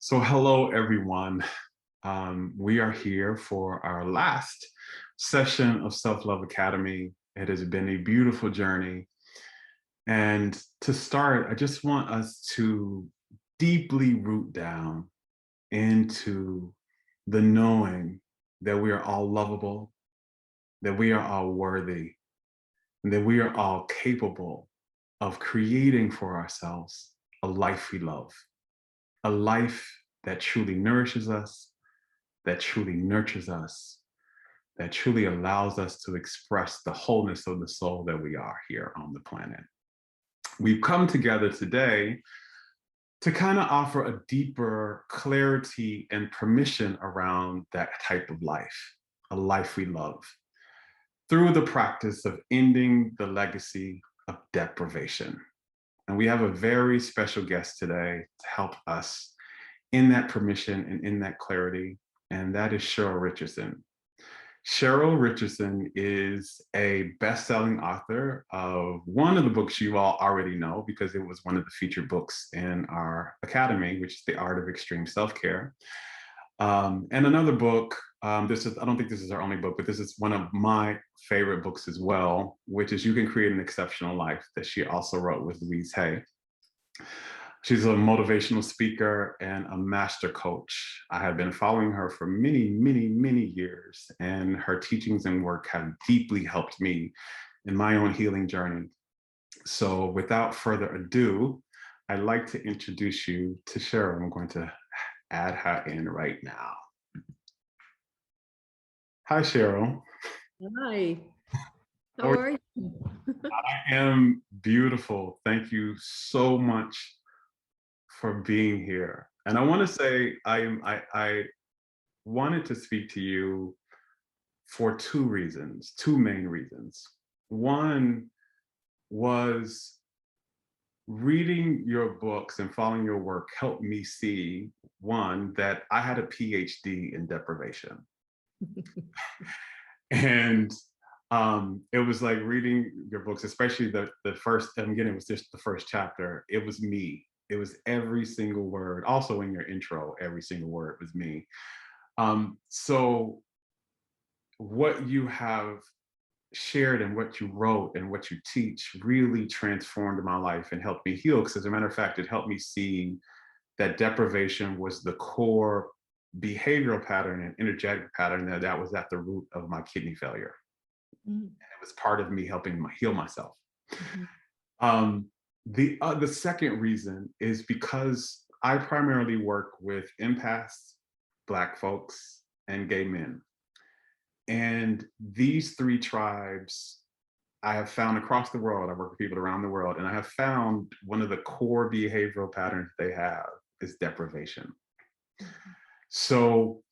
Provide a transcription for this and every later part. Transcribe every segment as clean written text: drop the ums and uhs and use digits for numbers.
So hello, everyone. We are here for our last session of Self-Love Academy. It has been a beautiful journey. And to start, I just want us to deeply root down into the knowing that we are all lovable, that we are all worthy, and that we are all capable of creating for ourselves a life we love, a life that truly nourishes us, that truly nurtures us, that truly allows us to express the wholeness of the soul that we are here on the planet. We've come together today to kind of offer a deeper clarity and permission around that type of life, a life we love, through the practice of ending the legacy of deprivation. And we have a very special guest today to help us in that permission and in that clarity, and that is Cheryl Richardson. Cheryl Richardson is a best-selling author of one of the books you all already know because it was one of the featured books in our academy, which is The Art of Extreme Self-Care. And another book, I don't think this is our only book, but this is one of my favorite books as well, which is You Can Create an Exceptional Life, that she also wrote with Louise Hay. She's a motivational speaker and a master coach. I have been following her for many, many, many years, and her teachings and work have deeply helped me in my own healing journey. So without further ado, I'd like to introduce you to Cheryl. I'm going to add her in right now. Hi, Cheryl. Hi. How are you? I am beautiful. Thank you so much for being here. And I want to say I wanted to speak to you for two main reasons. One was reading your books and following your work helped me see, one, that I had a PhD in deprivation. And it was like reading your books, especially the first, and again, it was just the first chapter. It was me. It was every single word. Also in your intro, every single word was me. So what you have shared and what you wrote and what you teach really transformed my life and helped me heal. Because as a matter of fact, it helped me see that deprivation was the core behavioral pattern and energetic pattern that was at the root of my kidney failure. And it was part of me helping heal myself. The second reason is because I primarily work with empaths, Black folks, and gay men. And these three tribes I have found across the world, I work with people around the world, and I have found one of the core behavioral patterns they have is deprivation. So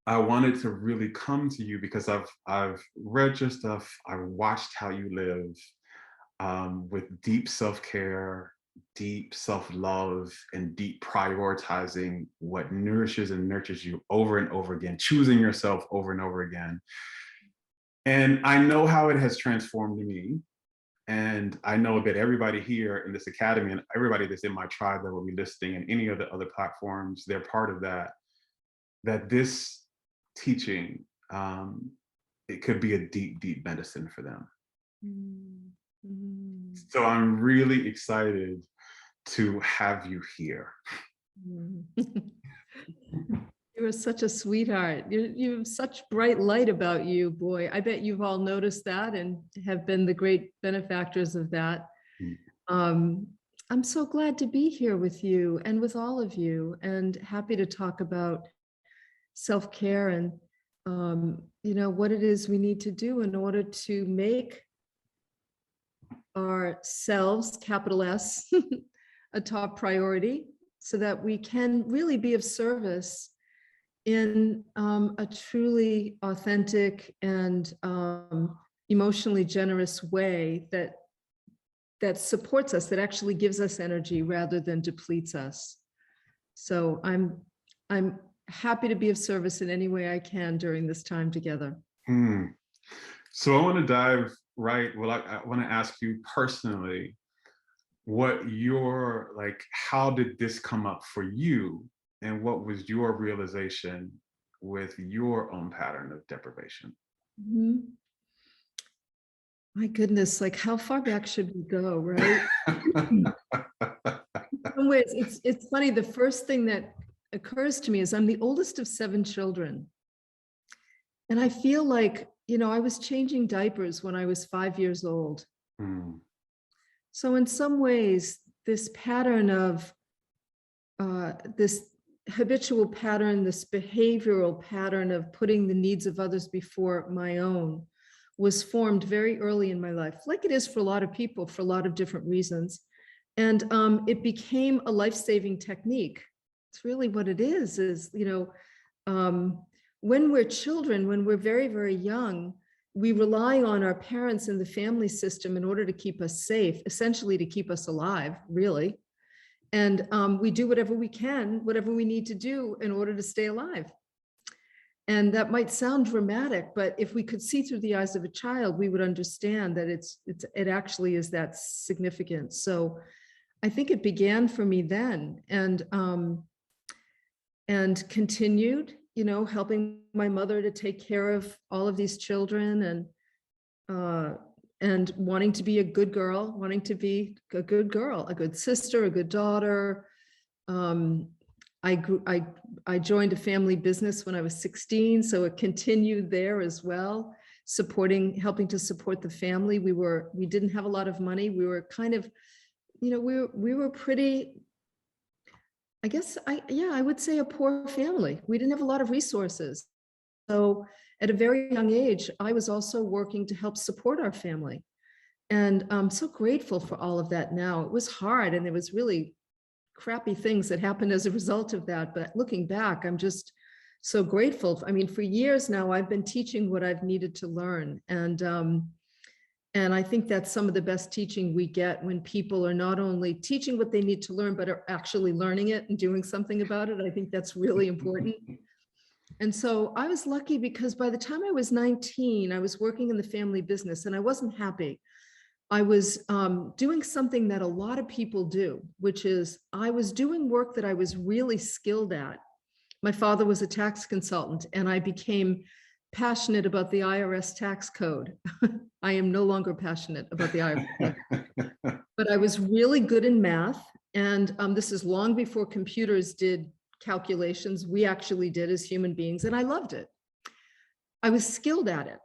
I wanted to really come to you because I've read your stuff, I've watched how you live, with deep self-care, deep self-love, and deep prioritizing what nourishes and nurtures you over and over again, choosing yourself over and over again. And I know how it has transformed me. And I know that everybody here in this academy and everybody that's in my tribe that will be listening and any of the other platforms, they're part of that, that this teaching, it could be a deep, deep medicine for them. So I'm really excited to have you here. You are such a sweetheart. You have such bright light about you, boy. I bet you've all noticed that and have been the great benefactors of that. I'm so glad to be here with you and with all of you, and happy to talk about self-care and what it is we need to do in order to make ourselves, capital S, a top priority, so that we can really be of service in a truly authentic and emotionally generous way that supports us, that actually gives us energy rather than depletes us. So I'm happy to be of service in any way I can during this time together. So I want to dive right. Well, I want to ask you personally, what your, like, how did this come up for you and what was your realization with your own pattern of deprivation? Mhm. My goodness, like how far back should we go, right? In some ways, it's funny. The first thing that occurs to me is I'm the oldest of 7 children. And I feel like, I was changing diapers when I was 5 years old. Mm, So in some ways, this pattern of this habitual pattern, this behavioral pattern of putting the needs of others before my own was formed very early in my life, like it is for a lot of people for a lot of different reasons. And it became a life-saving technique. It's really what it is, when we're children, when we're very, very young, we rely on our parents and the family system in order to keep us safe, essentially to keep us alive, really. And we do whatever we can, whatever we need to do in order to stay alive. And that might sound dramatic, but if we could see through the eyes of a child, we would understand that it actually is that significant. So I think it began for me then, and continued, helping my mother to take care of all of these children, and wanting to be a good girl, wanting to be a good girl, a good sister, a good daughter. I joined a family business when I was 16, so it continued there as well, helping to support the family. We didn't have a lot of money. We were kind of, we were pretty, I guess, I would say a poor family. We didn't have a lot of resources. So at a very young age, I was also working to help support our family. And I'm so grateful for all of that now. It was hard, and there was really crappy things that happened as a result of that. But looking back, I'm just so grateful. I mean, for years now, I've been teaching what I've needed to learn. And I think that's some of the best teaching we get, when people are not only teaching what they need to learn, but are actually learning it and doing something about it. I think that's really important. And so I was lucky because by the time I was 19, I was working in the family business and I wasn't happy. I was doing something that a lot of people do, which is I was doing work that I was really skilled at. My father was a tax consultant, and I became passionate about the IRS tax code. I am no longer passionate about the IRS, but I was really good in math. And this is long before computers did calculations. We actually did as human beings, and I loved it. I was skilled at it.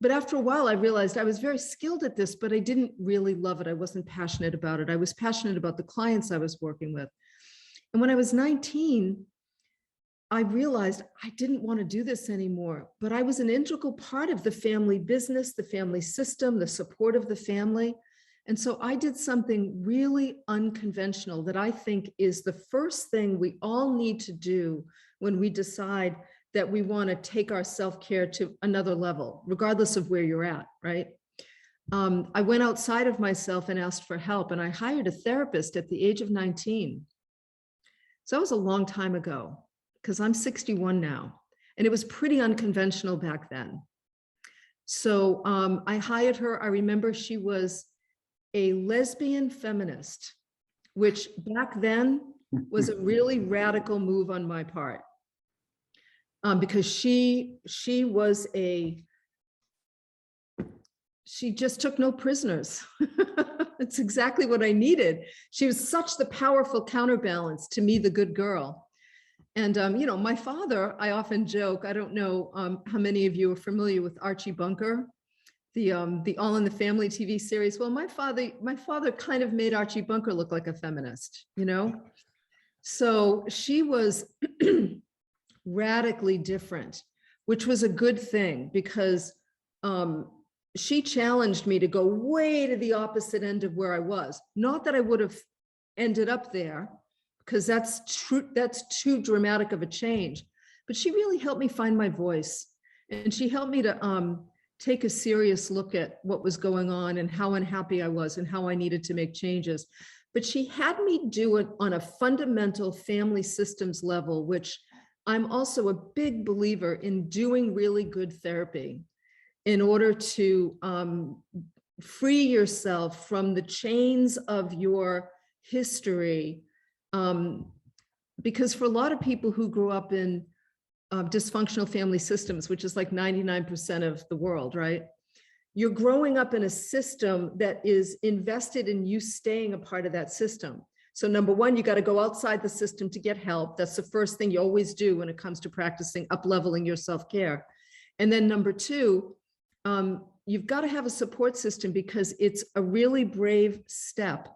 But after a while, I realized I was very skilled at this, but I didn't really love it. I wasn't passionate about it. I was passionate about the clients I was working with. And when I was 19, I realized I didn't want to do this anymore, but I was an integral part of the family business, the family system, the support of the family. And so I did something really unconventional that I think is the first thing we all need to do when we decide that we want to take our self-care to another level, regardless of where you're at, right? I went outside of myself and asked for help, and I hired a therapist at the age of 19. So that was a long time ago, because I'm 61 now, and it was pretty unconventional back then. So I hired her. I remember she was a lesbian feminist, which back then was a really radical move on my part. Because she just took no prisoners. It's exactly what I needed. She was such the powerful counterbalance to me, the good girl. And my father, I often joke, I don't know how many of you are familiar with Archie Bunker, the All in the Family TV series. Well, my father kind of made Archie Bunker look like a feminist, So she was radically different, which was a good thing, because she challenged me to go way to the opposite end of where I was. Not that I would have ended up there, because that's too dramatic of a change, but she really helped me find my voice, and she helped me to take a serious look at what was going on and how unhappy I was and how I needed to make changes. But she had me do it on a fundamental family systems level, which I'm also a big believer in doing really good therapy in order to free yourself from the chains of your history because for a lot of people who grew up in dysfunctional family systems, which is like 99% of the world, right? You're growing up in a system that is invested in you staying a part of that system. So number one, you got to go outside the system to get help. That's the first thing you always do when it comes to practicing up-leveling your self-care. And then number two, you've got to have a support system, because it's a really brave step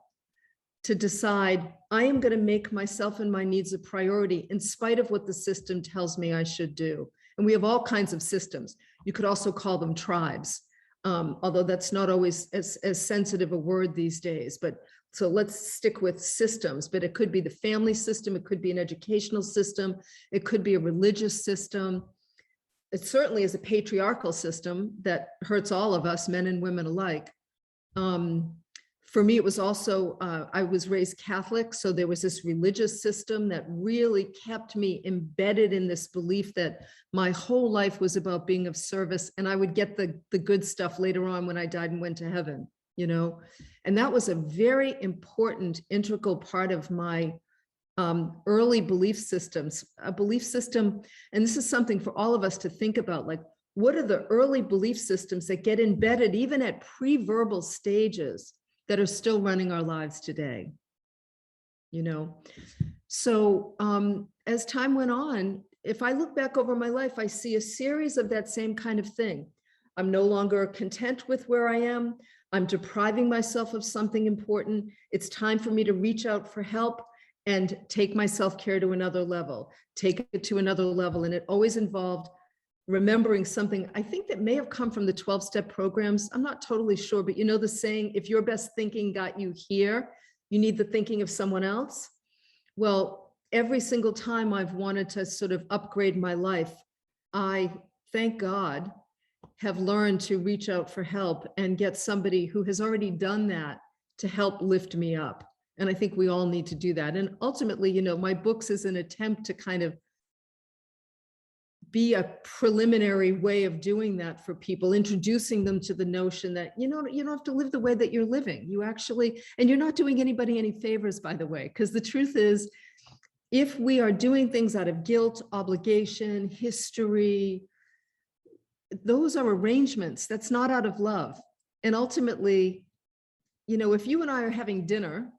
to decide, I am going to make myself and my needs a priority in spite of what the system tells me I should do. And we have all kinds of systems. You could also call them tribes, although that's not always as sensitive a word these days. But so let's stick with systems, but it could be the family system. It could be an educational system. It could be a religious system. It certainly is a patriarchal system that hurts all of us, men and women alike. For me, it was also, I was raised Catholic, so there was this religious system that really kept me embedded in this belief that my whole life was about being of service, and I would get the good stuff later on when I died and went to heaven, you know? And that was a very important, integral part of my early belief systems, a belief system. And this is something for all of us to think about, like, what are the early belief systems that get embedded even at pre-verbal stages that are still running our lives today, you know? So as time went on, if I look back over my life, I see a series of that same kind of thing. I'm no longer content with where I am. I'm depriving myself of something important. It's time for me to reach out for help and take my self-care to another level, take it to another level. And it always involved remembering something, I think, that may have come from the 12-step programs. I'm not totally sure, but you know the saying, if your best thinking got you here, you need the thinking of someone else. Well, every single time I've wanted to sort of upgrade my life, I, thank God, have learned to reach out for help and get somebody who has already done that to help lift me up. And I think we all need to do that. And ultimately, you know, my books is an attempt to kind of be a preliminary way of doing that for people, introducing them to the notion that, you know, you don't have to live the way that you're living. You actually, and you're not doing anybody any favors, by the way, because the truth is, if we are doing things out of guilt, obligation, history, those are arrangements. That's not out of love. And ultimately, you know, if you and I are having dinner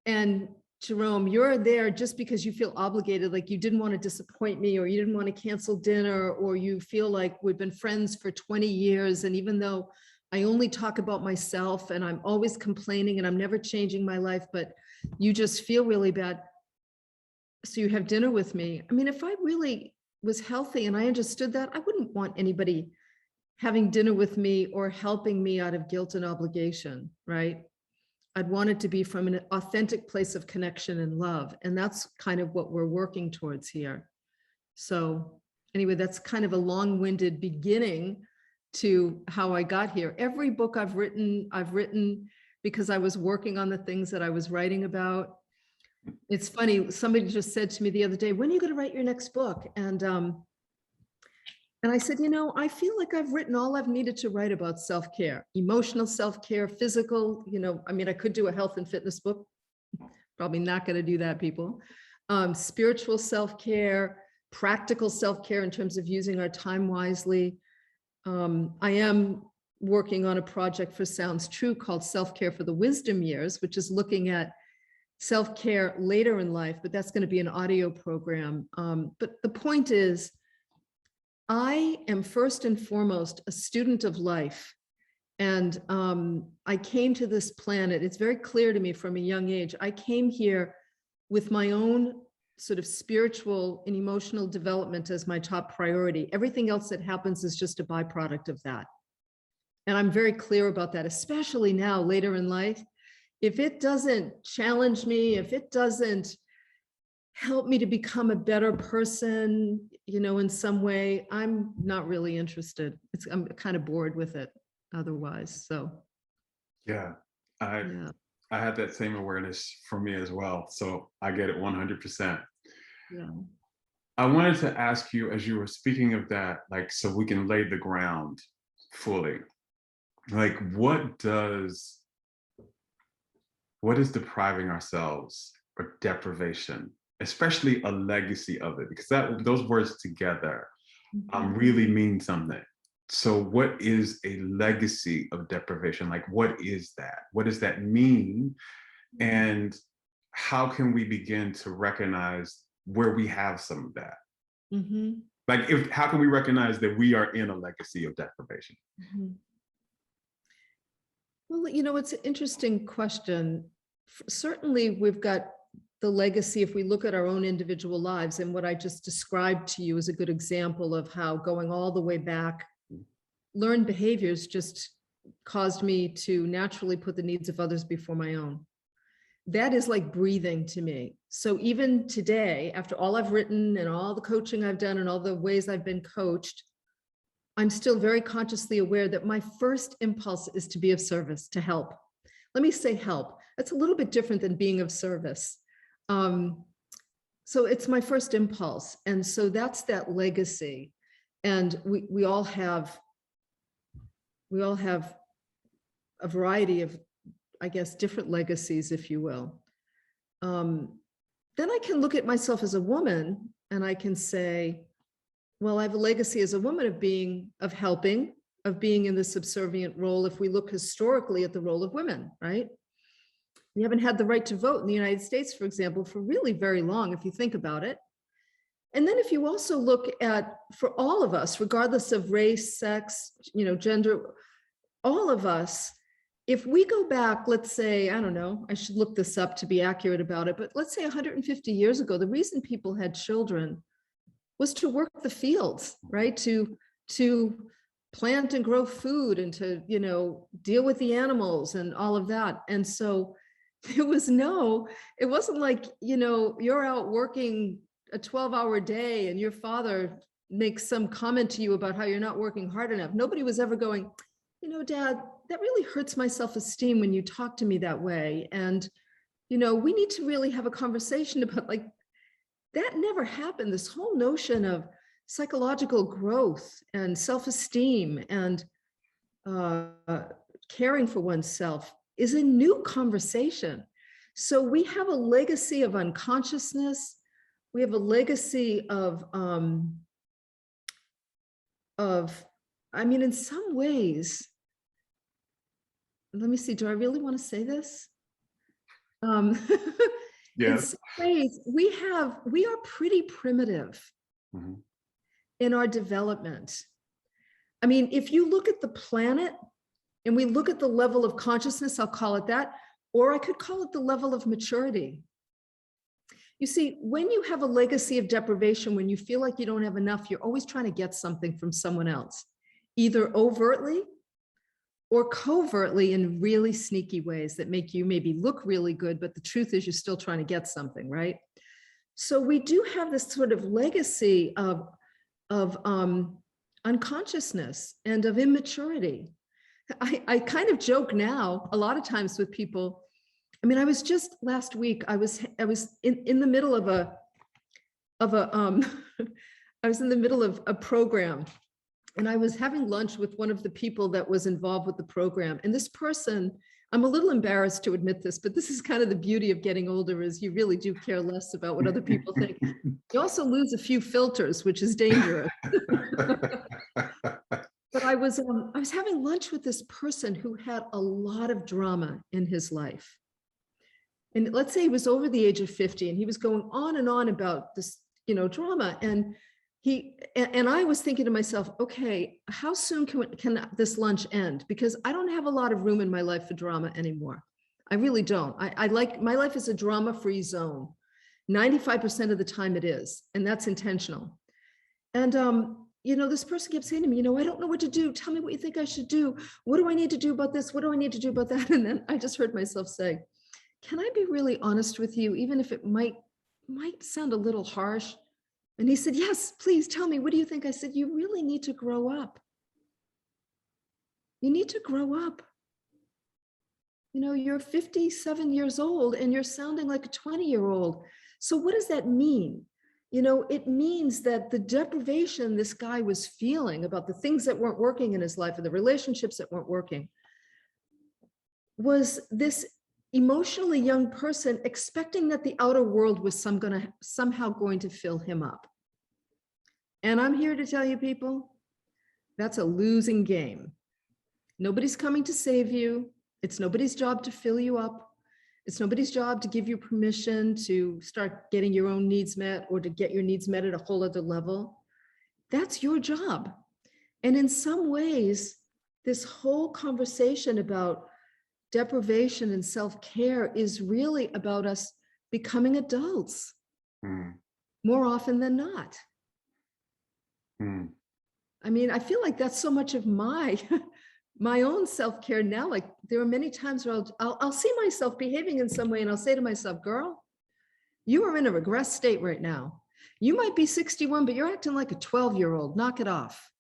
and Jerome, you're there just because you feel obligated, like you didn't want to disappoint me, or you didn't want to cancel dinner, or you feel like we've been friends for 20 years. And even though I only talk about myself and I'm always complaining and I'm never changing my life, but you just feel really bad. So you have dinner with me. I mean, if I really was healthy and I understood that, I wouldn't want anybody having dinner with me or helping me out of guilt and obligation, right? I'd want it to be from an authentic place of connection and love. And that's kind of what we're working towards here. So anyway, that's kind of a long-winded beginning to how I got here. Every book I've written because I was working on the things that I was writing about. It's funny, somebody just said to me the other day, when are you going to write your next book? And I said, you know, I feel like I've written all I've needed to write about self-care, emotional self-care, physical, you know, I mean, I could do a health and fitness book. Probably not going to do that, people. Spiritual self-care, practical self-care in terms of using our time wisely. I am working on a project for Sounds True called Self-Care for the Wisdom Years, which is looking at self-care later in life, but that's going to be an audio program. But the point is, I am first and foremost a student of life. And I came to this planet, it's very clear to me from a young age, I came here with my own sort of spiritual and emotional development as my top priority. Everything else that happens is just a byproduct of that. And I'm very clear about that, especially now, later in life. If it doesn't challenge me, if it doesn't help me to become a better person, you know, in some way, I'm not really interested. I'm kind of bored with it otherwise. So Yeah, I had that same awareness for me as well. So I get it 100%. Yeah. I wanted to ask you, as you were speaking of that, like, so we can lay the ground fully, like, what is depriving ourselves or deprivation especially a legacy of it, because those words together Mhm. really mean something. So what is a legacy of deprivation? Like, what is that? What does that mean? And how can we begin to recognize where we have some of that? Mhm. Like, how can we recognize that we are in a legacy of deprivation? Mhm. Well, it's an interesting question. Certainly, we've got the legacy, if we look at our own individual lives, and what I just described to you is a good example of how going all the way back, learned behaviors just caused me to naturally put the needs of others before my own. That is like breathing to me. So even today, after all I've written and all the coaching I've done and all the ways I've been coached, I'm still very consciously aware that my first impulse is to be of service, to help. Let me say help. That's a little bit different than being of service. Um, so it's my first impulse. And so that's that legacy. And we all have a variety of, I guess, different legacies, if you will. Then I can look at myself as a woman and I can say, well, I have a legacy as a woman of helping, of being in the subservient role. If we look historically at the role of women, right? We haven't had the right to vote in the United States, for example, for really very long, if you think about it. And then if you also look at, for all of us, regardless of race, sex, gender, all of us, if we go back, let's say, I don't know, I should look this up to be accurate about it, but let's say 150 years ago, the reason people had children was to work the fields, right? To plant and grow food and to, deal with the animals and all of that. And so it wasn't like, you're out working a 12-hour day and your father makes some comment to you about how you're not working hard enough. Nobody was ever going, Dad, that really hurts my self-esteem when you talk to me that way. And, we need to really have a conversation about, like, that never happened. This whole notion of psychological growth and self-esteem and caring for oneself is a new conversation. So we have a legacy of unconsciousness. We have a legacy of, in some ways, let me see, do I really want to say this? In Yes. some ways, we are pretty primitive Mhm. in our development. If you look at the planet and we look at the level of consciousness, I'll call it that, or I could call it the level of maturity. You see, when you have a legacy of deprivation, when you feel like you don't have enough, you're always trying to get something from someone else, either overtly or covertly in really sneaky ways that make you maybe look really good, but the truth is you're still trying to get something, right? So we do have this sort of legacy of unconsciousness and of immaturity. I kind of joke now a lot of times with people. I was just last week, I was in the middle of a I was in the middle of a program, and I was having lunch with one of the people that was involved with the program. And this person, I'm a little embarrassed to admit this, but this is kind of the beauty of getting older, is you really do care less about what other people think. You also lose a few filters, which is dangerous. But I was having lunch with this person who had a lot of drama in his life. And let's say he was over the age of 50 and he was going on and on about this, drama. And I was thinking to myself, okay, how soon can this lunch end? Because I don't have a lot of room in my life for drama anymore. I really don't. I like, my life is a drama-free zone. 95% of the time it is, and that's intentional. And, this person kept saying to me, I don't know what to do. Tell me what you think I should do. What do I need to do about this? What do I need to do about that? And then I just heard myself say, can I be really honest with you, even if it might sound a little harsh? And he said, yes, please tell me, what do you think? I said, you really need to grow up. You need to grow up. You're 57 years old and you're sounding like a 20-year-old. So what does that mean? It means that the deprivation this guy was feeling about the things that weren't working in his life and the relationships that weren't working was this emotionally young person expecting that the outer world was somehow going to fill him up. And I'm here to tell you, people, that's a losing game. Nobody's coming to save you. It's nobody's job to fill you up. It's nobody's job to give you permission to start getting your own needs met or to get your needs met at a whole other level. That's your job. And in some ways, this whole conversation about deprivation and self-care is really about us becoming adults more often than not. I mean, I feel like that's so much of my own self-care now. Like there are many times where I'll see myself behaving in some way and I'll say to myself, girl, you are in a regress state right now. You might be 61, but you're acting like a 12-year-old. Knock it off.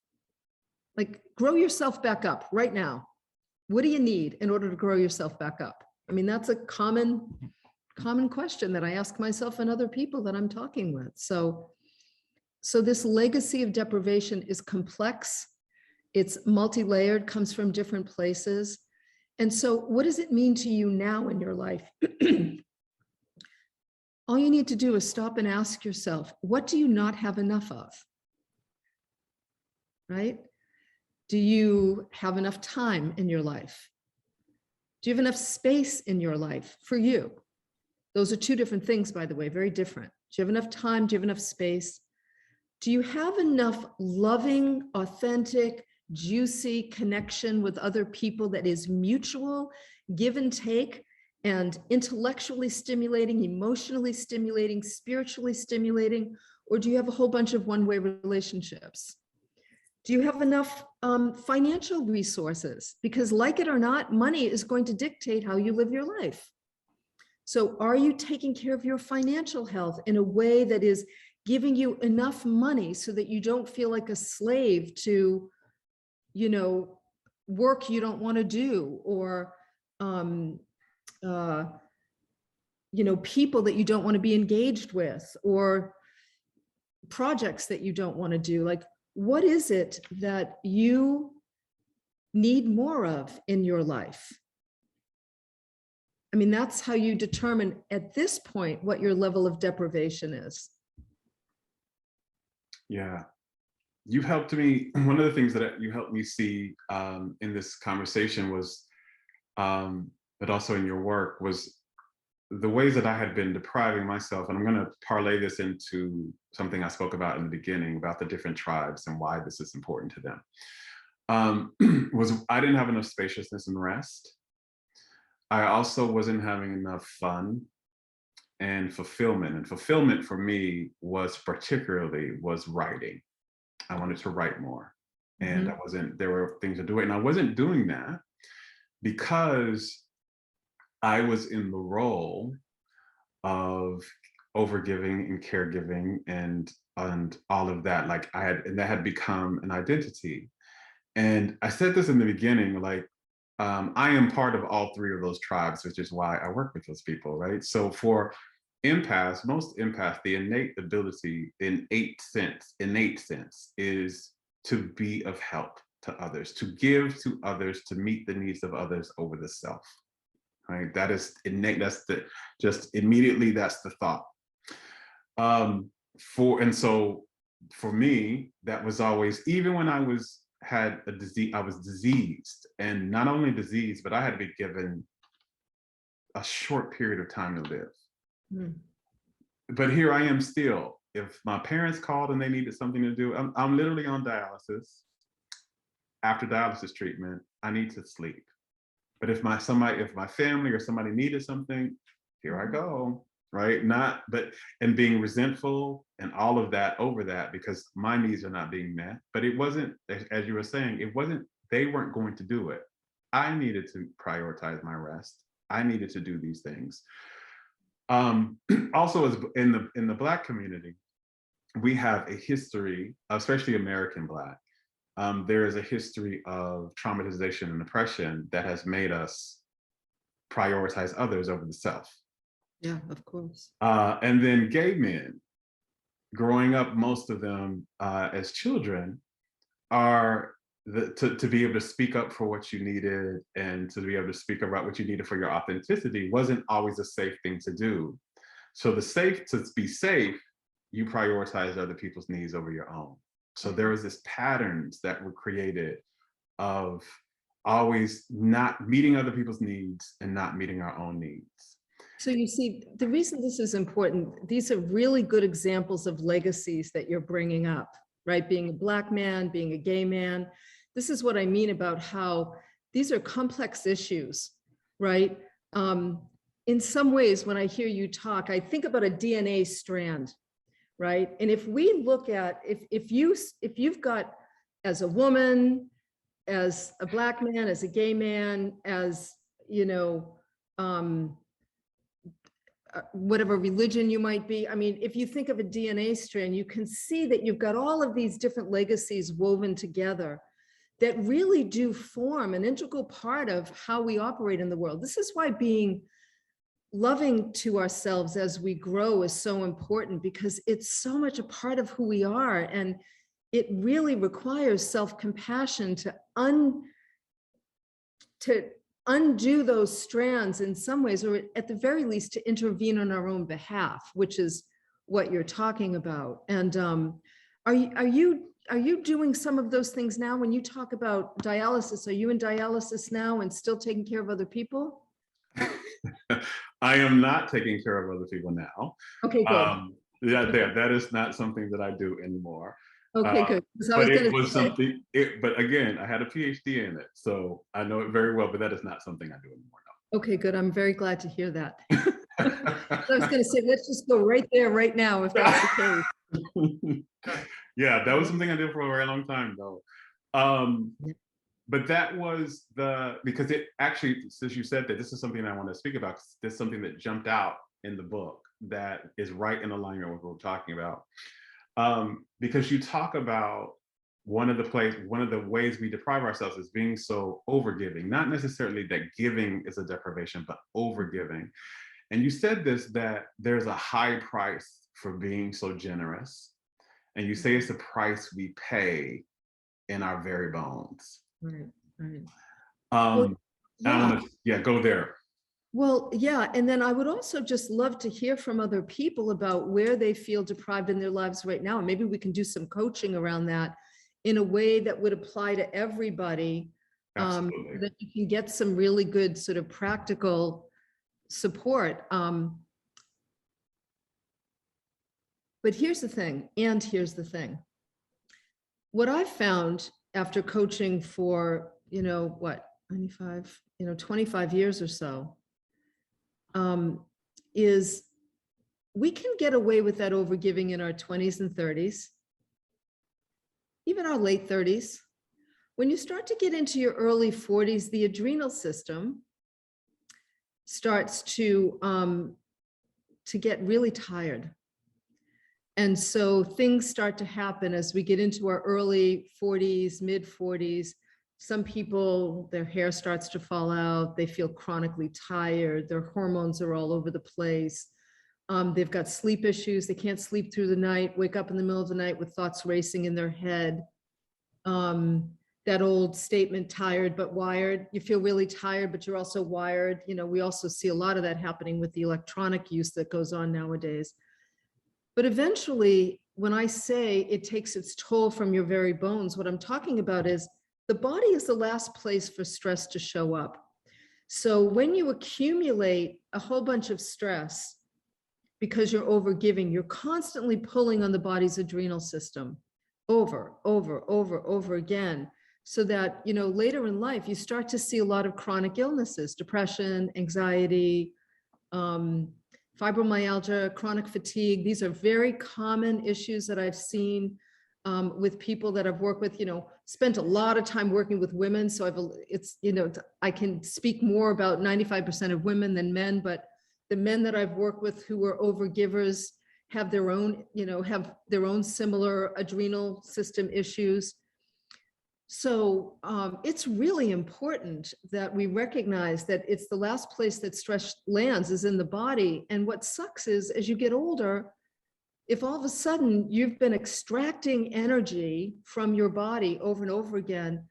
Like grow yourself back up right now. What do you need in order to grow yourself back up? I mean, that's a common question that I ask myself and other people that I'm talking with. So this legacy of deprivation is complex. It's multi-layered, comes from different places. And so what does it mean to you now in your life? All you need to do is stop and ask yourself, what do you not have enough of? Right? Do you have enough time in your life? Do you have enough space in your life for you? Those are two different things, by the way, very different. Do you have enough time? Do you have enough space? Do you have enough loving, authentic, juicy connection with other people that is mutual, give and take, and intellectually stimulating, emotionally stimulating, spiritually stimulating? Or do you have a whole bunch of one-way relationships? Do you have enough financial resources? Because like it or not, money is going to dictate how you live your life. So are you taking care of your financial health in a way that is giving you enough money so that you don't feel like a slave to, you know, work you don't want to do, or, you know, people that you don't want to be engaged with, or projects that you don't want to do? Like, what is it that you need more of in your life? I mean, that's how you determine at this point what your level of deprivation is. Yeah. You've helped me. One of the things that you helped me see in this conversation was, but also in your work, was the ways that I had been depriving myself. And I'm going to parlay this into something I spoke about in the beginning about the different tribes and why this is important to them. Was I didn't have enough spaciousness and rest. I also wasn't having enough fun and fulfillment. And fulfillment for me was writing. I wanted to write more. And there were things to do it. And I wasn't doing that because I was in the role of overgiving and caregiving and all of that. Like and that had become an identity. And I said this in the beginning, like, I am part of all three of those tribes, which is why I work with those people, right? So for empaths, most empaths, the innate ability, innate sense is to be of help to others, to give to others, to meet the needs of others over the self, right? That is innate. That's just immediately, that's the thought. So for me, that was always, even when I had a disease, I was diseased, and not only diseased, but I had to be given a short period of time to live. But here I am still. If my parents called and they needed something to do, I'm literally on dialysis. After dialysis treatment, I need to sleep. But if my family or somebody needed something, here I go, right? And being resentful and all of that over that because my needs are not being met. But it wasn't, as you were saying, they weren't going to do it. I needed to prioritize my rest. I needed to do these things. Also, as in the Black community, we have a history, especially American Black. There is a history of traumatization and oppression that has made us prioritize others over the self. Yeah, of course. And then gay men, growing up, most of them as children, are to be able to speak up for what you needed and to be able to speak about what you needed for your authenticity wasn't always a safe thing to do. So to be safe, you prioritize other people's needs over your own. So there was this patterns that were created of always not meeting other people's needs and not meeting our own needs. So you see, the reason this is important, these are really good examples of legacies that you're bringing up, right? Being a Black man, being a gay man. This is what I mean about how these are complex issues, right? In some ways, when I hear you talk, I think about a DNA strand, right? And if we look at, if you've got, as a woman, as a Black man, as a gay man, as, whatever religion you might be. I mean, if you think of a DNA strand, you can see that you've got all of these different legacies woven together that really do form an integral part of how we operate in the world. This is why being loving to ourselves as we grow is so important, because it's so much a part of who we are. And it really requires self-compassion to undo those strands in some ways, or at the very least to intervene on our own behalf, which is what you're talking about. And are you doing some of those things now? When you talk about dialysis, are you in dialysis now and still taking care of other people? I am not taking care of other people now. Okay, good. That is not something that I do anymore. Okay, good. But it was something, but again, I had a PhD in it, so I know it very well, but that is not something I do anymore. No. Okay, good. I'm very glad to hear that. I was going to say, let's just go right there, right now, if that's the case. Yeah, that was something I did for a very long time, though. But that was because it actually, since you said that, this is something I want to speak about. This is something that jumped out in the book that is right in alignment with what we're talking about. Because you talk about one of the ways we deprive ourselves is being so overgiving, not necessarily that giving is a deprivation, but overgiving. And you said that there's a high price for being so generous. And you say it's the price we pay in our very bones. Right, right. Go there. Well, yeah. And then I would also just love to hear from other people about where they feel deprived in their lives right now. And maybe we can do some coaching around that in a way that would apply to everybody, that you can get some really good sort of practical support. But here's the thing, What I've found after coaching for, 25 years or so, is we can get away with that overgiving in our 20s and 30s, even our late 30s. When you start to get into your early 40s, the adrenal system starts to get really tired. And so things start to happen as we get into our early 40s, mid 40s. Some people, their hair starts to fall out. They feel chronically tired. Their hormones are all over the place. They've got sleep issues. They can't sleep through the night, wake up in the middle of the night with thoughts racing in their head. That old statement, tired but wired. You feel really tired, but you're also wired. We also see a lot of that happening with the electronic use that goes on nowadays. But eventually, when I say it takes its toll from your very bones, what I'm talking about is the body is the last place for stress to show up. So when you accumulate a whole bunch of stress because you're overgiving, you're constantly pulling on the body's adrenal system over again. So that, later in life, you start to see a lot of chronic illnesses, depression, anxiety, fibromyalgia, chronic fatigue. These are very common issues that I've seen with people that I've worked with, spent a lot of time working with women. So I can speak more about 95% of women than men, but the men that I've worked with who are overgivers have their own, similar adrenal system issues. So it's really important that we recognize that it's the last place that stress lands is in the body. And what sucks is as you get older, if all of a sudden you've been extracting energy from your body over and over again,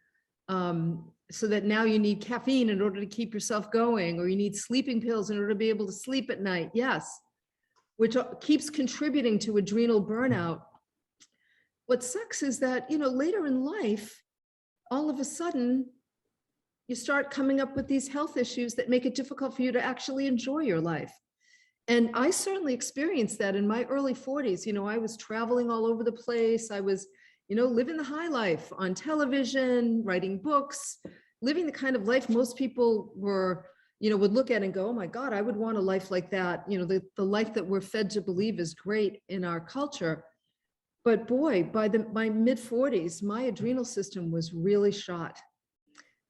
So that now you need caffeine in order to keep yourself going, or you need sleeping pills in order to be able to sleep at night. Yes, which keeps contributing to adrenal burnout. What sucks is that, later in life, all of a sudden, you start coming up with these health issues that make it difficult for you to actually enjoy your life. And I certainly experienced that in my early 40s. I was traveling all over the place. I was, living the high life on television, writing books, living the kind of life most people were, would look at and go, oh my God, I would want a life like that. The life that we're fed to believe is great in our culture. But boy, by my mid 40s, my adrenal system was really shot.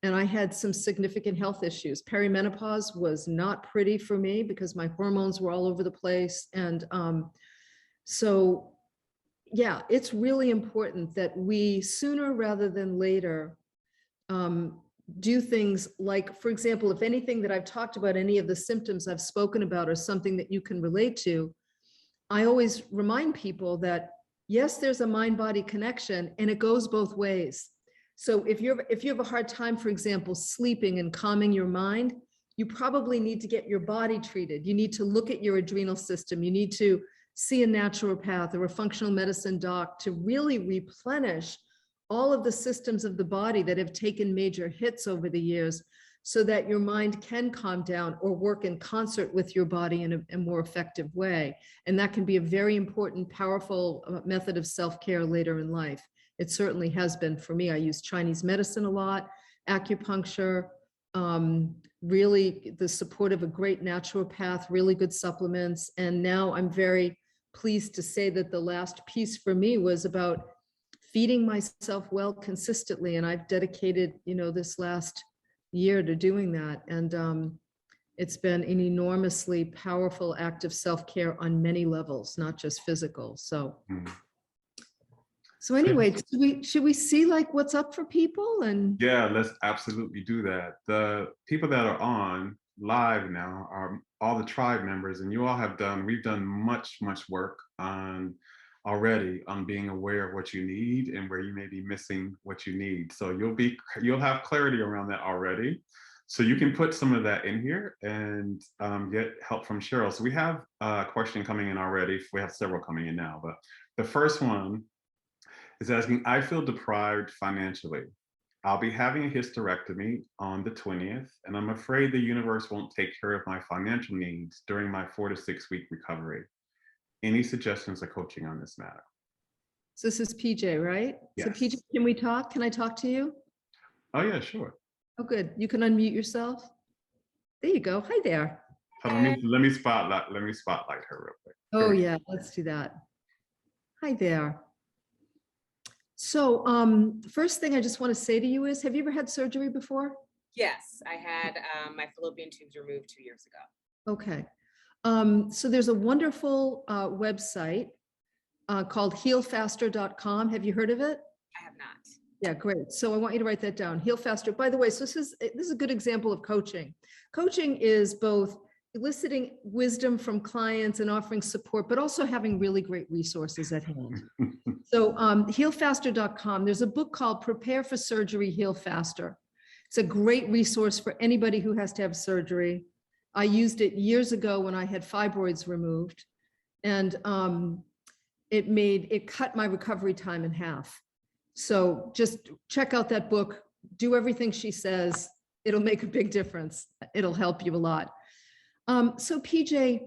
And I had some significant health issues. Perimenopause was not pretty for me because my hormones were all over the place. And so, yeah, it's really important that we sooner rather than later do things like, for example, if anything that I've talked about, any of the symptoms I've spoken about or something that you can relate to, I always remind people that, yes, there's a mind-body connection and it goes both ways. So if you have a hard time, for example, sleeping and calming your mind, you probably need to get your body treated. You need to look at your adrenal system. You need to see a naturopath or a functional medicine doc to really replenish all of the systems of the body that have taken major hits over the years so that your mind can calm down or work in concert with your body in a more effective way. And that can be a very important, powerful method of self-care later in life. It certainly has been for me. I use Chinese medicine a lot, acupuncture, really the support of a great naturopath, really good supplements. And now I'm very pleased to say that the last piece for me was about feeding myself well consistently. And I've dedicated, this last year to doing that. And it's been an enormously powerful act of self-care on many levels, not just physical. So. So anyway, should we see like what's up for people? And yeah, let's absolutely do that. The people that are on live now are all the tribe members, and we've done much work on already on being aware of what you need and where you may be missing what you need. So you'll have clarity around that already. So you can put some of that in here and get help from Cheryl. So we have a question coming in already. We have several coming in now, but the first one is asking, I feel deprived financially. I'll be having a hysterectomy on the 20th, and I'm afraid the universe won't take care of my financial needs during my 4 to 6 week recovery. Any suggestions or coaching on this matter? So this is PJ, right? Yes. So PJ, can we talk? Can I talk to you? Oh yeah, sure. Oh, good. You can unmute yourself. There you go. Hi there. Let me spotlight her real quick. Oh yeah, let's do that. Hi there. So first thing I just want to say to you is, have you ever had surgery before? Yes, I had my fallopian tubes removed 2 years ago. Okay. So there's a wonderful website called healfaster.com. Have you heard of it? I have not. Yeah, great. So I want you to write that down. Heal Faster. By the way, so this is a good example of coaching. Coaching is both eliciting wisdom from clients and offering support, but also having really great resources at hand. So healfaster.com, there's a book called Prepare for Surgery, Heal Faster. It's a great resource for anybody who has to have surgery. I used it years ago when I had fibroids removed, and it cut my recovery time in half. So just check out that book, do everything she says. It'll make a big difference. It'll help you a lot. So PJ,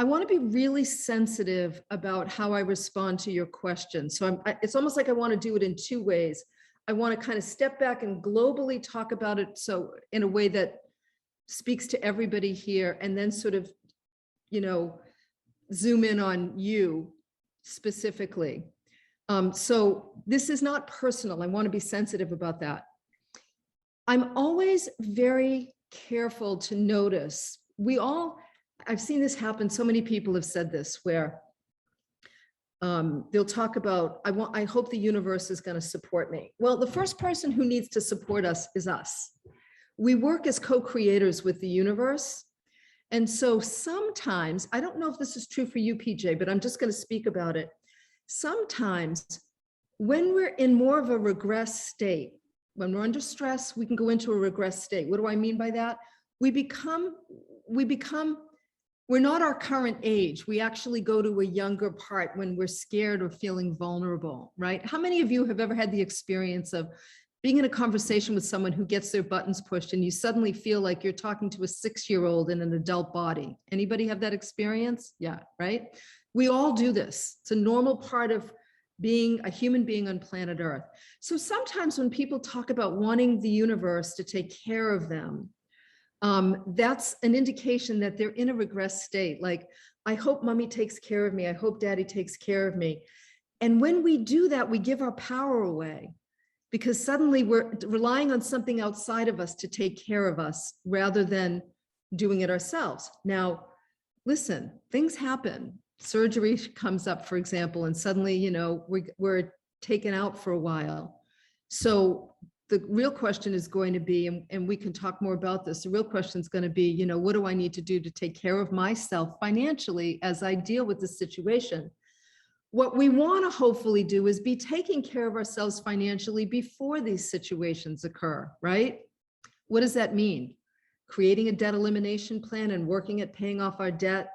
I want to be really sensitive about how I respond to your question. So it's almost like I want to do it in two ways. I want to kind of step back and globally talk about it, so in a way that speaks to everybody here, and then sort of, zoom in on you specifically. So this is not personal. I want to be sensitive about that. I'm always very careful to notice. I've seen this happen. So many people have said this, where they'll talk about, I hope the universe is going to support me. Well, the first person who needs to support us is us. We work as co-creators with the universe. And so sometimes, I don't know if this is true for you, PJ, but I'm just going to speak about it. Sometimes when we're in more of a regress state, when we're under stress, we can go into a regress state. What do I mean by that? We become, we're not our current age. We actually go to a younger part when we're scared or feeling vulnerable, right? How many of you have ever had the experience of being in a conversation with someone who gets their buttons pushed and you suddenly feel like you're talking to a 6-year-old in an adult body? Anybody have that experience? Yeah, right? We all do this. It's a normal part of being a human being on planet Earth. So sometimes when people talk about wanting the universe to take care of them, that's an indication that they're in a regress state. Like, I hope mommy takes care of me. I hope daddy takes care of me. And when we do that, we give our power away, because suddenly we're relying on something outside of us to take care of us rather than doing it ourselves. Now, listen, things happen. Surgery comes up, for example, and suddenly, you know, we're taken out for a while. So the real question is going to be, and we can talk more about this, the real question is going to be, you know, what do I need to do to take care of myself financially as I deal with this situation? What we want to hopefully do is be taking care of ourselves financially before these situations occur, right? What does that mean? Creating a debt elimination plan and working at paying off our debt.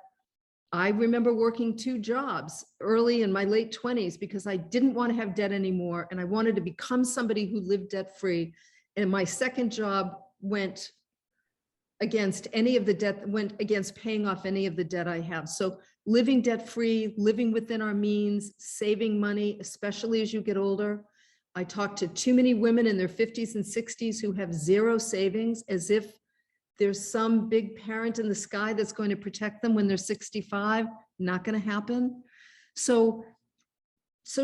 I remember working 2 jobs early in my late 20s because I didn't want to have debt anymore and I wanted to become somebody who lived debt-free. And my second job went against any of the debt, went against paying off any of the debt I have. So living debt-free, living within our means, saving money, especially as you get older. I talk to too many women in their 50s and 60s who have 0 savings, as if there's some big parent in the sky that's going to protect them when they're 65. Not going to happen. So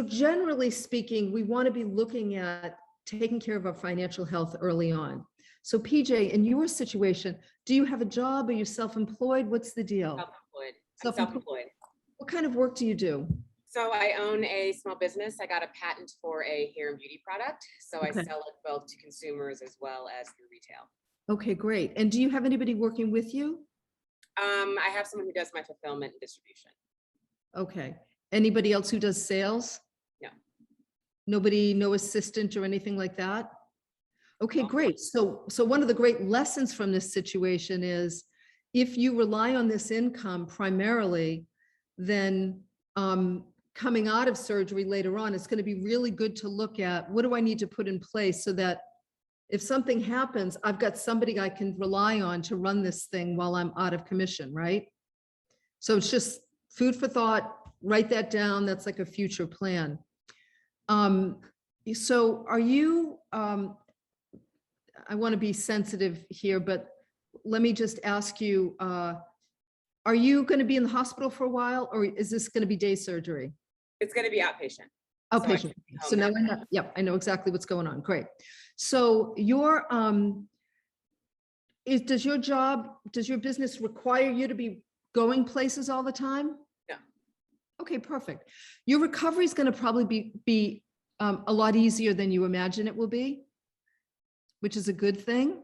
generally speaking, we want to be looking at taking care of our financial health early on. So PJ, in your situation, do you have a job? Are you self-employed? What's the deal? Self-employed. I'm self-employed. What kind of work do you do? So I own a small business. I got a patent for a hair and beauty product. So I sell it both to consumers as well as through retail. Okay, great. And do you have anybody working with you? I have someone who does my fulfillment and distribution. Okay. Anybody else who does sales? No. Nobody, no assistant or anything like that? Okay, great. So one of the great lessons from this situation is, if you rely on this income primarily, then coming out of surgery later on, it's going to be really good to look at, what do I need to put in place so that if something happens, I've got somebody I can rely on to run this thing while I'm out of commission, right? So it's just food for thought. Write that down. That's like a future plan. So are you, I want to be sensitive here, but let me just ask you, are you going to be in the hospital for a while, or is this going to be day surgery? It's going to be outpatient. Outpatient. So now I know, yeah, I know exactly what's going on. Great. So your, does your business require you to be going places all the time? No. Okay, perfect. Your recovery is going to probably be a lot easier than you imagine it will be, which is a good thing.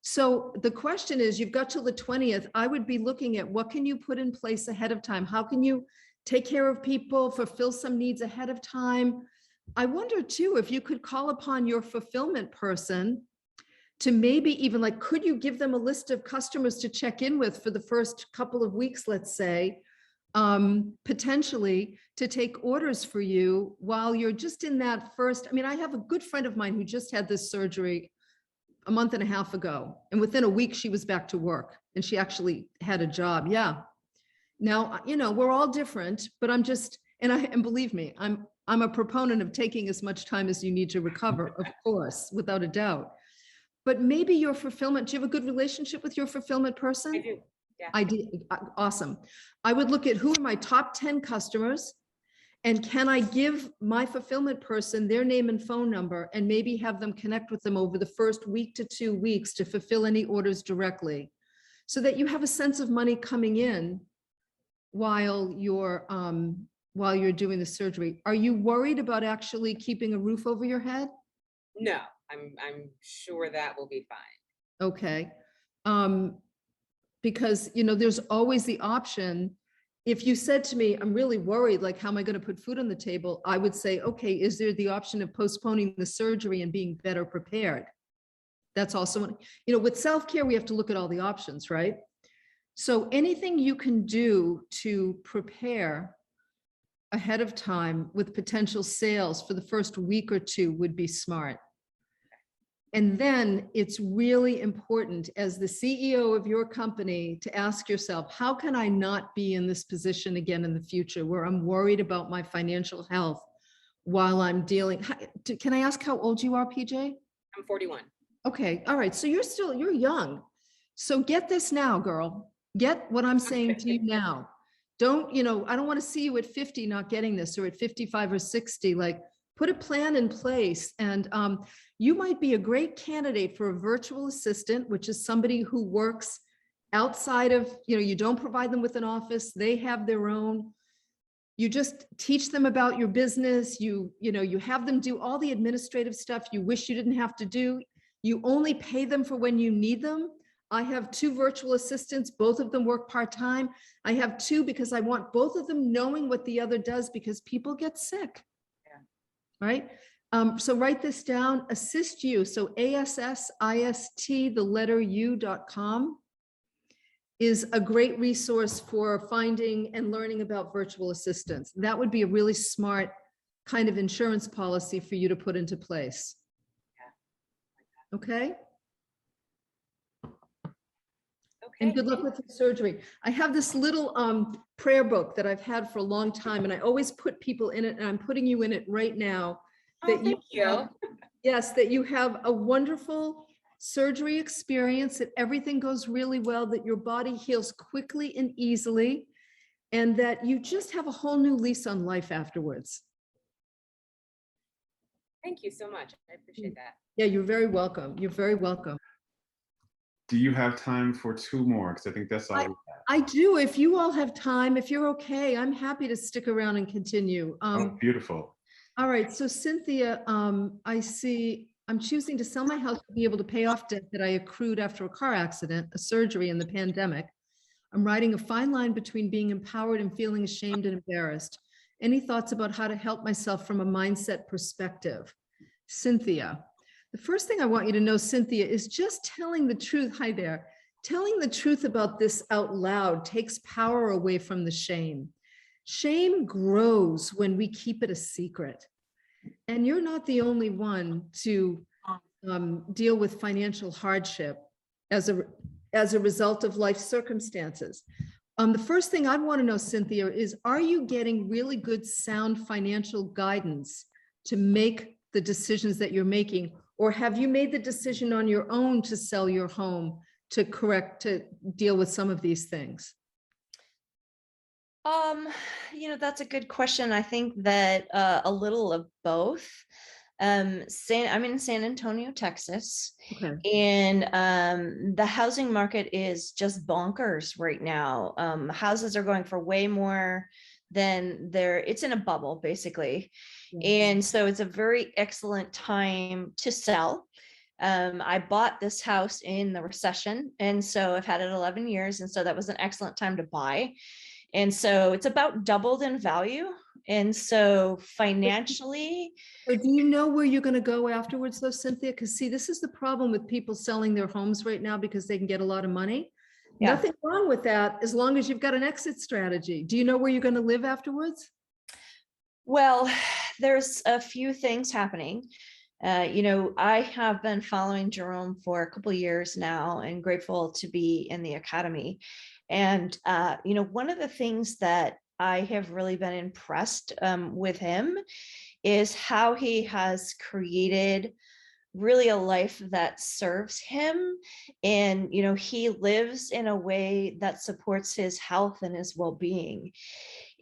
So the question is, you've got till the 20th. I would be looking at, what can you put in place ahead of time? How can you take care of people, fulfill some needs ahead of time? I wonder too, if you could call upon your fulfillment person to maybe even, like, could you give them a list of customers to check in with for the first couple of weeks, let's say, potentially to take orders for you while you're just in that first. I mean, I have a good friend of mine who just had this surgery a month and a half ago, and within a week she was back to work and she actually had a job. Yeah. Now, you know, we're all different, but I'm just, and believe me, I'm a proponent of taking as much time as you need to recover, of course, without a doubt. But maybe your fulfillment, do you have a good relationship with your fulfillment person? I do. Yeah. I do. Awesome. I would look at, who are my top 10 customers, and can I give my fulfillment person their name and phone number, and maybe have them connect with them over the first week to 2 weeks to fulfill any orders directly, so that you have a sense of money coming in while you're doing the surgery. Are you worried about actually keeping a roof over your head? No, I'm sure that will be fine. Okay. Because, you know, there's always the option, if you said to me, I'm really worried, like, how am I going to put food on the table? I would say, okay, is there the option of postponing the surgery and being better prepared? That's also, with self-care, we have to look at all the options, right? So anything you can do to prepare ahead of time with potential sales for the first week or two would be smart. And then it's really important as the CEO of your company to ask yourself, how can I not be in this position again in the future where I'm worried about my financial health while I'm dealing? Can I ask how old you are, PJ? I'm 41. Okay. All right. So you're young. So get this now, girl. Get what I'm saying to you now. Don't, I don't want to see you at 50 not getting this, or at 55 or 60. Like, put a plan in place. And you might be a great candidate for a virtual assistant, which is somebody who works outside of, you don't provide them with an office. They have their own. You just teach them about your business. You have them do all the administrative stuff you wish you didn't have to do. You only pay them for when you need them. I have 2 virtual assistants. Both of them work part-time. I have 2 because I want both of them knowing what the other does, because people get sick. Yeah. Right? So write this down, assist you. So ASSIST, the letter U.com is a great resource for finding and learning about virtual assistants. That would be a really smart kind of insurance policy for you to put into place. Yeah. Okay? And good luck with the surgery. I have this little prayer book that I've had for a long time, and I always put people in it, and I'm putting you in it right now. That thank you. Yes, that you have a wonderful surgery experience, that everything goes really well, that your body heals quickly and easily, and that you just have a whole new lease on life afterwards. Thank you so much. I appreciate that. Yeah, you're very welcome. You're very welcome. Do you have time for 2 more? Because I think that's all we have. I do. If you all have time, if you're okay, I'm happy to stick around and continue. Oh, beautiful. All right. So Cynthia, I see I'm choosing to sell my house to be able to pay off debt that I accrued after a car accident, a surgery, and the pandemic. I'm riding a fine line between being empowered and feeling ashamed and embarrassed. Any thoughts about how to help myself from a mindset perspective? Cynthia. The first thing I want you to know, Cynthia, is just telling the truth. Hi there. Telling the truth about this out loud takes power away from the shame. Shame grows when we keep it a secret. And you're not the only one to deal with financial hardship as a result of life circumstances. The first thing I want to know, Cynthia, is are you getting really good, sound financial guidance to make the decisions that you're making? Or have you made the decision on your own to sell your home to deal with some of these things? That's a good question. I think that a little of both. I'm in San Antonio, Texas, okay. And the housing market is just bonkers right now. Houses are going for way more than it's in a bubble, basically. Mm-hmm. And so it's a very excellent time to sell. I bought this house in the recession, and so I've had it 11 years. And so that was an excellent time to buy. And so it's about doubled in value. And so financially. So do you know where you're going to go afterwards though, Cynthia? Because see, this is the problem with people selling their homes right now, because they can get a lot of money. Yeah. Nothing wrong with that as long as you've got an exit strategy. Do you know where you're going to live afterwards? Well, there's a few things happening. I have been following Jerome for a couple of years now and grateful to be in the academy. And, one of the things that I have really been impressed with him is how he has created really a life that serves him. And, he lives in a way that supports his health and his well-being.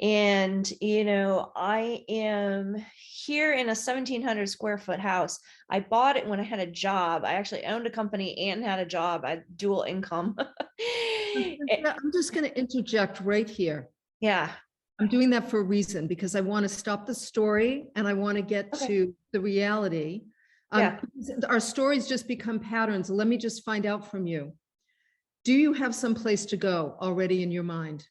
And, I am here in a 1,700 square foot house. I bought it when I had a job. I actually owned a company and had a job. I had dual income. I'm just going to interject right here. Yeah. I'm doing that for a reason, because I want to stop the story and I want to get to the reality. Yeah. Our stories just become patterns. Let me just find out from you. Do you have some place to go already in your mind?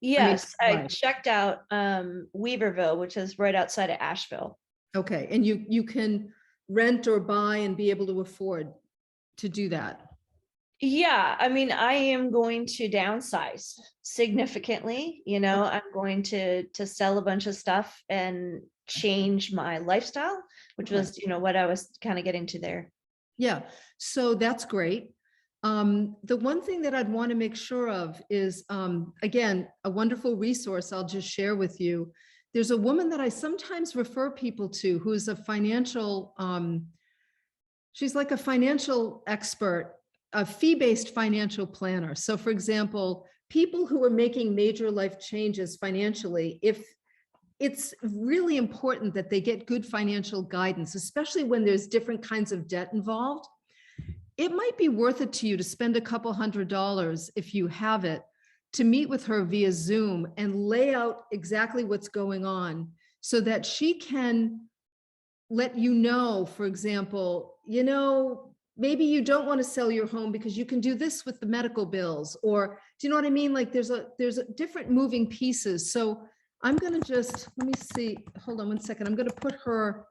Yes, I right. checked out Weaverville, which is right outside of Asheville. Okay, and you can rent or buy and be able to afford to do that. Yeah, I mean, I am going to downsize significantly. I'm going to sell a bunch of stuff and change my lifestyle, which Okay. was, what I was kind of getting to there. Yeah, so that's great. The one thing that I'd want to make sure of is, again, a wonderful resource I'll just share with you. There's a woman that I sometimes refer people to who's a financial, she's like a financial expert, a fee-based financial planner. So for example, people who are making major life changes financially, if it's really important that they get good financial guidance, especially when there's different kinds of debt involved. It might be worth it to you to spend a couple $100 if you have it to meet with her via Zoom and lay out exactly what's going on so that she can let you know, for example, maybe you don't want to sell your home because you can do this with the medical bills, or do you know what I mean? Like there's a different moving pieces. So I'm going to just, let me see, hold on one second. I'm going to put her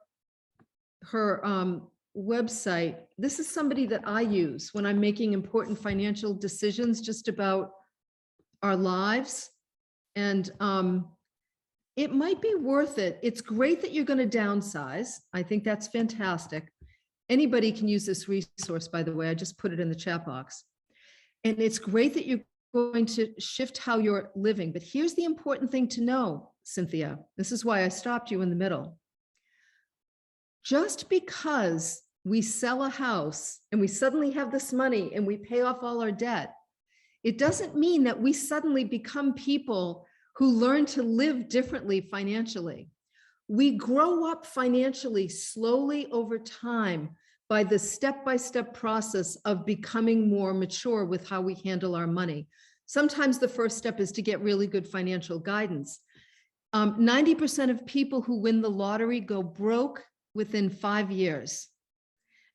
website. This is somebody that I use when I'm making important financial decisions just about our lives. And it might be worth it. It's great that you're going to downsize. I think that's fantastic. Anybody can use this resource, by the way. I just put it in the chat box. And it's great that you're going to shift how you're living. But here's the important thing to know, Cynthia. This is why I stopped you in the middle. Just because we sell a house and we suddenly have this money and we pay off all our debt, it doesn't mean that we suddenly become people who learn to live differently financially. We grow up financially slowly over time by the step-by-step process of becoming more mature with how we handle our money. Sometimes the first step is to get really good financial guidance. 90% of people who win the lottery go broke within 5 years.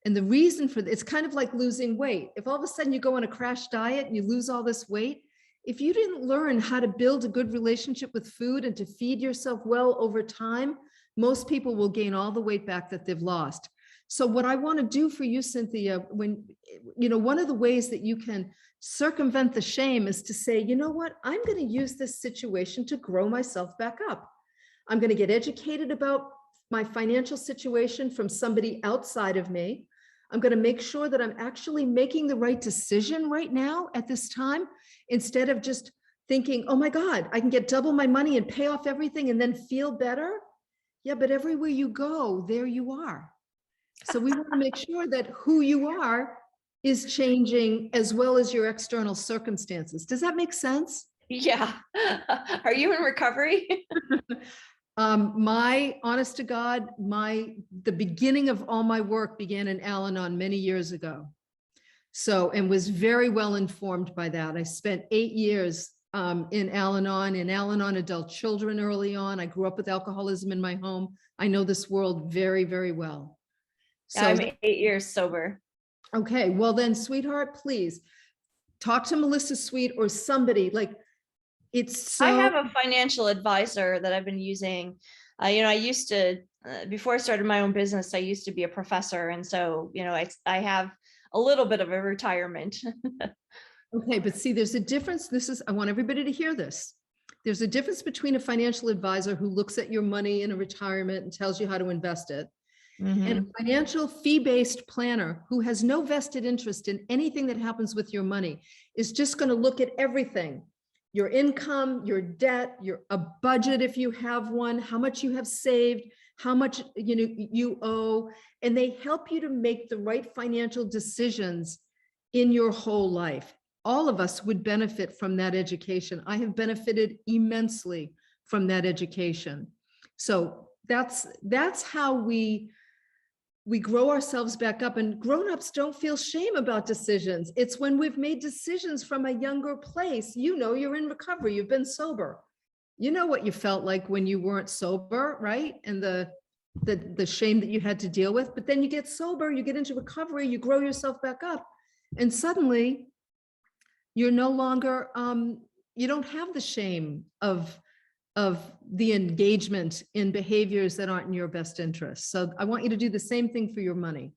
And the reason for it's kind of like losing weight. If all of a sudden you go on a crash diet and you lose all this weight, if you didn't learn how to build a good relationship with food and to feed yourself well over time, most people will gain all the weight back that they've lost. So what I want to do for you, Cynthia, when, one of the ways that you can circumvent the shame is to say, you know what, I'm going to use this situation to grow myself back up. I'm going to get educated about my financial situation from somebody outside of me. I'm going to make sure that I'm actually making the right decision right now at this time, instead of just thinking, oh my God, I can get double my money and pay off everything and then feel better. Yeah, but everywhere you go, there you are. So we want to make sure that who you are is changing as well as your external circumstances. Does that make sense? Yeah. Are you in recovery? My honest to God, the beginning of all my work began in Al-Anon many years ago. So, and was very well informed by that. I spent 8 years in Al-Anon adult children early on. I grew up with alcoholism in my home. I know this world very, very well. So I'm 8 years sober. Okay, well then, sweetheart, please talk to Melissa Sweet or somebody. Like, it's so. I have a financial advisor that I've been using. I used to, before I started my own business, I used to be a professor. And so, I have a little bit of a retirement. Okay, but see, there's a difference. I want everybody to hear this. There's a difference between a financial advisor who looks at your money in a retirement and tells you how to invest it, and a financial fee-based planner who has no vested interest in anything that happens with your money, is just going to look at everything: your income, your debt, a budget if you have one, how much you have saved, how much you owe, and they help you to make the right financial decisions in your whole life. All of us would benefit from that education. I have benefited immensely from that education. So that's how we grow ourselves back up. And grown-ups don't feel shame about decisions. It's when we've made decisions from a younger place. You're in recovery, you've been sober. You know what you felt like when you weren't sober, right? And the shame that you had to deal with. But then you get sober, you get into recovery, you grow yourself back up, and suddenly you're no longer you don't have the shame of the engagement in behaviors that aren't in your best interest. So I want you to do the same thing for your money.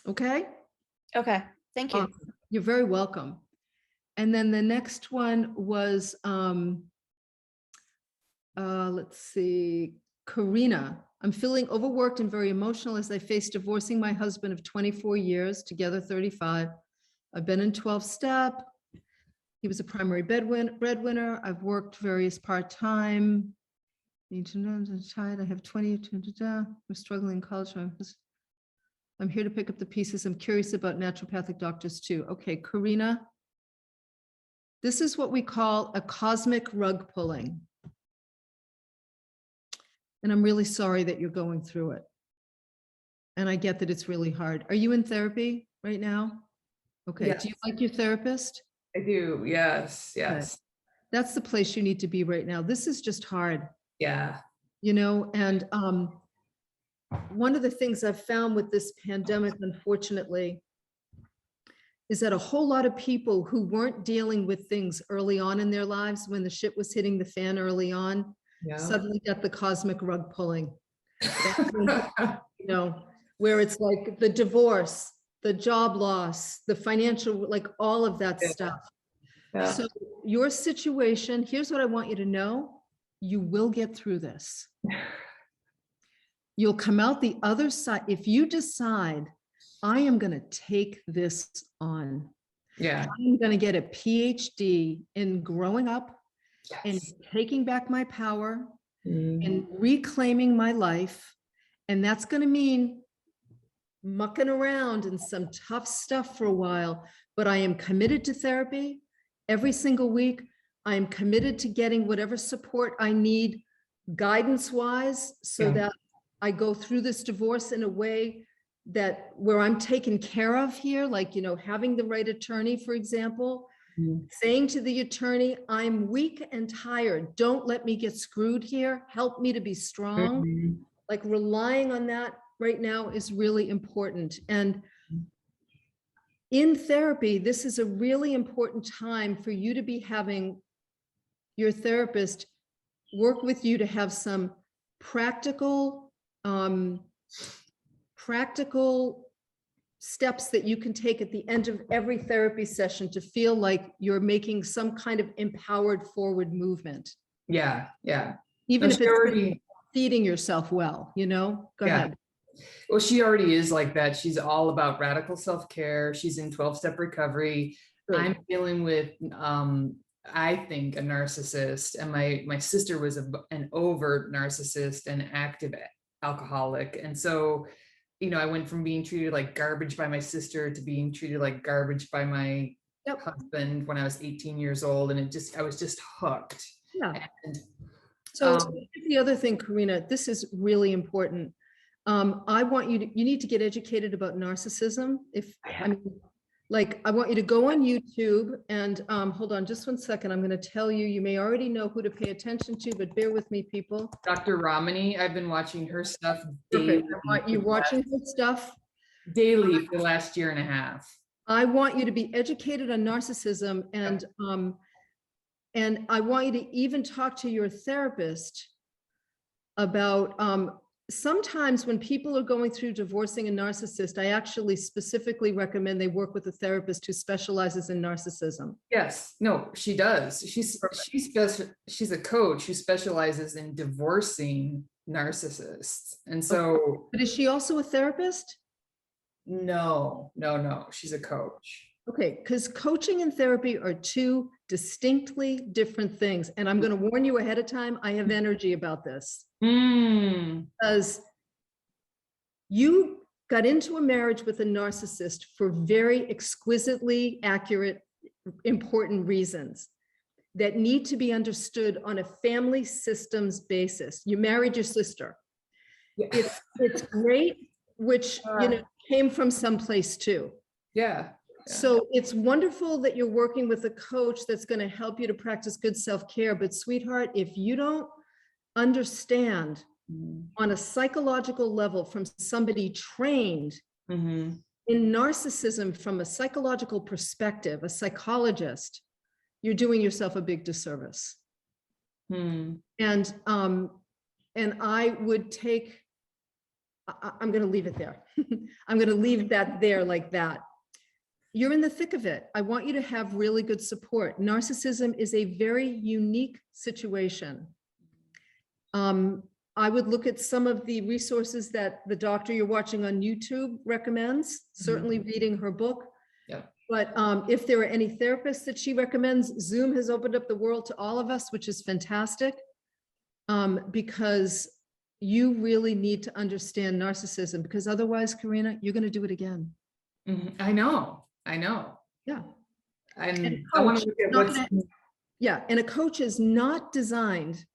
Okay? Okay, thank you. Awesome. You're very welcome. And then the next one was, let's see, Karina. I'm feeling overworked and very emotional as I face divorcing my husband of 24 years, together 35. I've been in 12-step. He was a primary breadwinner. I've worked various part-time. Need to know, I'm tired. I have 20, I'm struggling in college. I'm here to pick up the pieces. I'm curious about naturopathic doctors too. Okay, Karina. This is what we call a cosmic rug pulling. And I'm really sorry that you're going through it. And I get that it's really hard. Are you in therapy right now? Okay. Yes. Do you like your therapist? I do. Yes. Yes. Okay. That's the place you need to be right now. This is just hard. Yeah. You know, and one of the things I've found with this pandemic, unfortunately, is that a whole lot of people who weren't dealing with things early on in their lives, when the shit was hitting the fan early on, Yeah. suddenly got the cosmic rug pulling. You know, where it's like the divorce, the job loss, the financial, like all of that stuff. Yeah. So your situation, here's what I want you to know. You will get through this. You'll come out the other side. If you decide, I am going to take this on. Yeah. I'm going to get a PhD in growing up and Yes. taking back my power Mm. and reclaiming my life. And that's going to mean mucking around in some tough stuff for a while, but I am committed to therapy every single week. I am committed to getting whatever support I need guidance-wise so Yeah. that I go through this divorce in a way that where I'm taken care of here, like, you know, having the right attorney, for example, saying to the attorney, I'm weak and tired. Don't let me get screwed here. Help me to be strong. Mhm. Like relying on that right now is really important. And in therapy, this is a really important time for you to be having your therapist work with you to have some practical steps that you can take at the end of every therapy session to feel like you're making some kind of empowered forward movement. Yeah. Yeah. Even No, if she it's already, feeding yourself well, you know? Go Yeah. ahead. well, she already is like that. She's all about radical self-care. She's in 12-step recovery. Good. I'm dealing with, I think, a narcissist, and my sister was an overt narcissist and active alcoholic. And so, you know, I went from being treated like garbage by my sister to being treated like garbage by my Yep. husband when I was 18 years old. And I was just hooked. Yeah. And So the other thing, Karina, this is really important. I want you need to get educated about narcissism. I want you to go on YouTube and hold on just one second. I'm going to tell you, you may already know who to pay attention to, but bear with me, people. Dr. Ramani, I've been watching her stuff Perfect. daily. I want you watching her stuff. Daily for the last year and a half. I want you to be educated on narcissism, and I want you to even talk to your therapist about sometimes when people are going through divorcing a narcissist, I actually specifically recommend they work with a therapist who specializes in narcissism. Yes, no, she does. She's a coach who specializes in divorcing narcissists. And so, But is she also a therapist? no, she's a coach. Okay, because coaching and therapy are two distinctly different things. And I'm going to warn you ahead of time, I have energy about this. Because you got into a marriage with a narcissist for very exquisitely accurate, important reasons that need to be understood on a family systems basis. You married your sister. Yeah. It's great, which came from someplace too. Yeah. So it's wonderful that you're working with a coach that's going to help you to practice good self-care. But sweetheart, if you don't understand on a psychological level from somebody trained in narcissism from a psychological perspective, a psychologist, you're doing yourself a big disservice. And I would take, I'm going to leave it there. I'm going to leave that there like that. You're in the thick of it. I want you to have really good support. Narcissism is a very unique situation. I would look at some of the resources that the doctor you're watching on YouTube recommends, certainly reading her book. Yeah. But if there are any therapists that she recommends, Zoom has opened up the world to all of us, which is fantastic, because you really need to understand narcissism, because otherwise, Karina, you're going to do it again. I know. Yeah. And I want to look at what's. Yeah, and a coach is not designed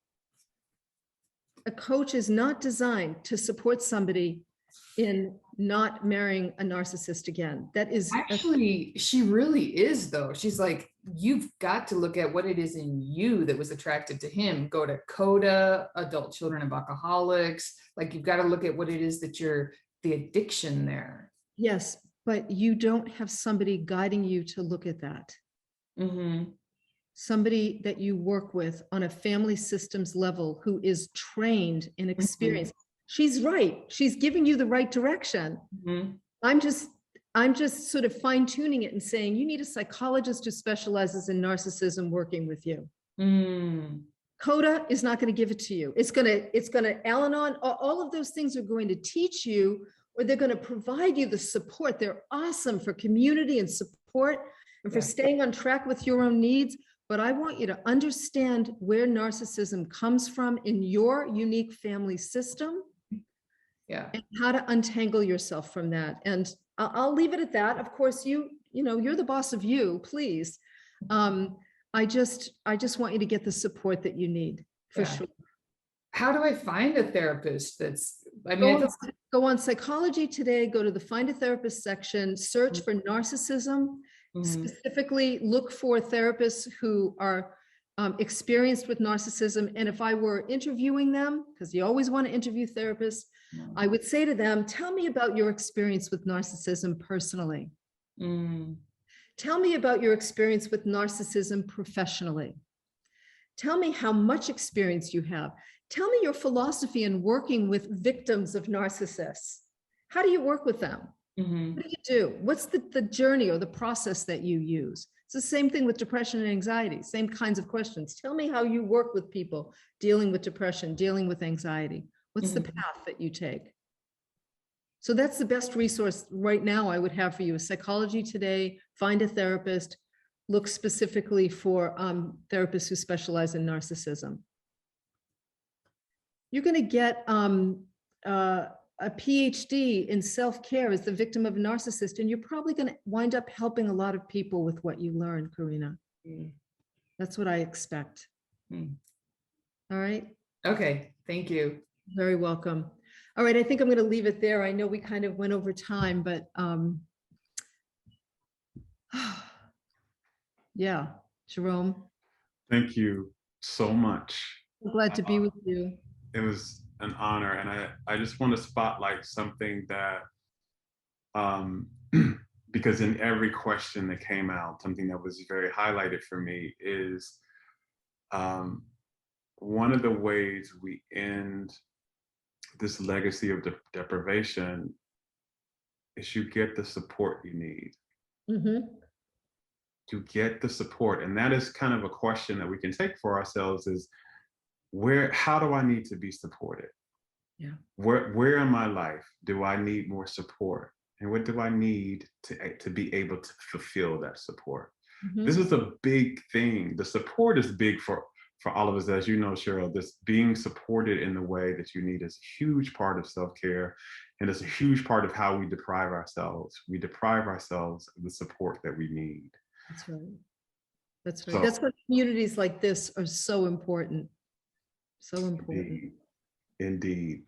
to support somebody in not marrying a narcissist again. That is Actually, she really is, though. She's like, you've got to look at what it is in you that was attracted to him. Go to CODA, Adult Children of Alcoholics. Like, you've got to look at what it is that you're, the addiction there. Yes, but you don't have somebody guiding you to look at that. Somebody that you work with on a family systems level who is trained and experienced. She's right. She's giving you the right direction. I'm just sort of fine tuning it and saying, you need a psychologist who specializes in narcissism working with you. CODA is not going to give it to you. It's going to Al-Anon, all of those things are going to teach you, or they're going to provide you the support. They're awesome for community and support and for staying on track with your own needs. But I want you to understand where narcissism comes from in your unique family system. And how to untangle yourself from that. And I'll leave it at that. Of course, you're the boss of you, please. I just want you to get the support that you need for sure. How do I find a therapist that's, go on Psychology Today, go to the Find a Therapist section, search for narcissism, specifically look for therapists who are experienced with narcissism. And if I were interviewing them, because you always want to interview therapists, I would say to them, tell me about your experience with narcissism personally. Tell me about your experience with narcissism professionally. Tell me how much experience you have. Tell me your philosophy in working with victims of narcissists. How do you work with them? What do you do? What's the journey or the process that you use? It's the same thing with depression and anxiety, same kinds of questions. Tell me how you work with people dealing with depression, dealing with anxiety. What's the path that you take? So that's the best resource right now I would have for you, is Psychology Today, Find a Therapist, look specifically for therapists who specialize in narcissism. You're going to get a PhD in self-care as the victim of a narcissist, and you're probably going to wind up helping a lot of people with what you learn, Karina. That's what I expect. All right. Okay. Thank you. Very welcome. All right. I think I'm going to leave it there. I know we kind of went over time, but yeah, Jerome. Thank you so much. I'm glad to be with you. It was an honor. And I just want to spotlight something that, because in every question that came out, something that was very highlighted for me is one of the ways we end this legacy of deprivation is you get the support you need. To get the support. And that is kind of a question that we can take for ourselves is, how do I need to be supported? Where in my life do I need more support? And what do I need to be able to fulfill that support? This is a big thing. The support is big for all of us. As you know, Cheryl, this being supported in the way that you need is a huge part of self-care. And it's a huge part of how we deprive ourselves. We deprive ourselves of the support that we need. That's right. That's right. That's why communities like this are so important. So important. Indeed.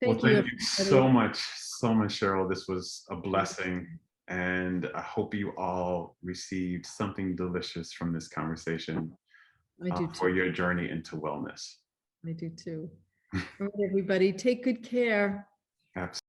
Thank you so much, Cheryl. This was a blessing. And I hope you all received something delicious from this conversation for your journey into wellness. I do too. All right, everybody, take good care. Absolutely.